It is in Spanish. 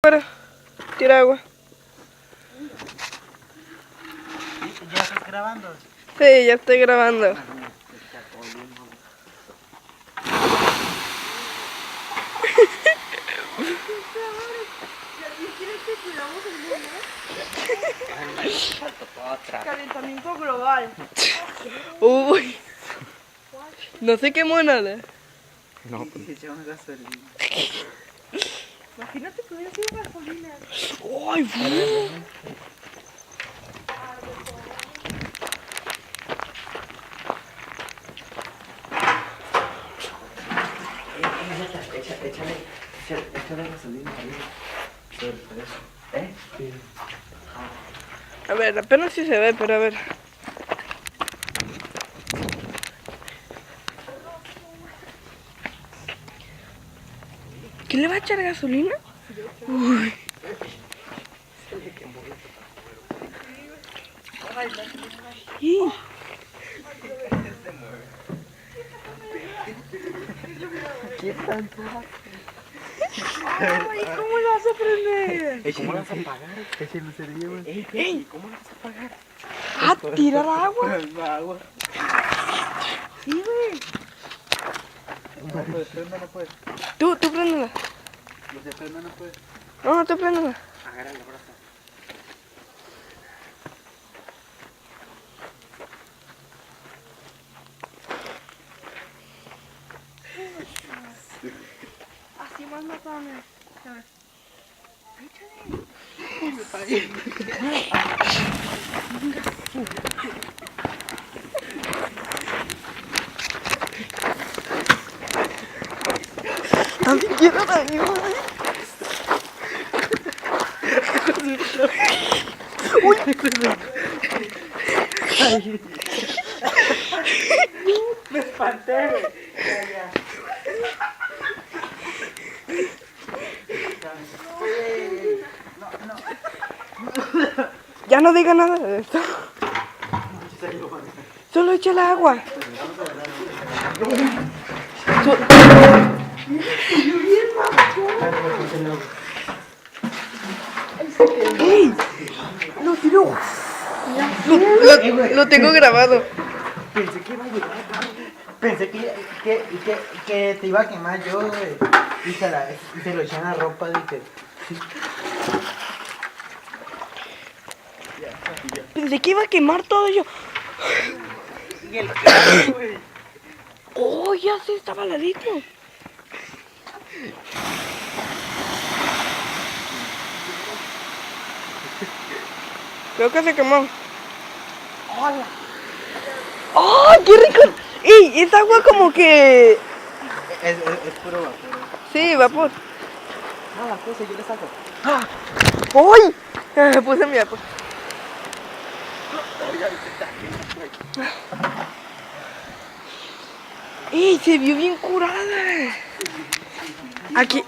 espera. Tira agua. ¿Ya estás grabando? Sí, ya estoy grabando. Calentamiento global. Uy. No se quemó nada. No, pues. Se echó una gasolina. Imagínate que hubiera sido gasolina. Ay, Échale gasolina arriba. a ver, apenas sí se ve, pero a ver. ¿Quién le va a echar gasolina? Uy. Y- ¿Qué tanto? Ay, ¿cómo lo vas a prender? ¿Cómo lo vas a pagar? Ese lucerillo, güey. ¡Ey! ¿Cómo lo vas a pagar? ¡Ah, tirar agua! Agua. Sí, güey. No puedes, prenda no puedes. Tú préndela. Los de prenda no puedes. No, tú préndela. Agarra la brasa. Así más matones. A ver. Ni siquiera la ayuda. Uy. Me espanté, güey. Ya no diga nada de esto. Solo echa el agua. ¡Ey! ¡Lo tiró! Lo tengo grabado. Pensé que iba a llegar. Pensé que te iba a quemar yo, güey. Y se lo eché en la ropa, dije. Pensé que iba a quemar todo yo. Y el güey. Oh, ya sí está baladito. Creo que se quemó. Hola. ¡Oh, qué rico! ¡Ey! Es agua como que... Es puro vapor. Sí, vapor. No, la puse, yo le saco. ¡Uy! Puse mi vapor. ¡Ey! Se vio bien curada. Aquí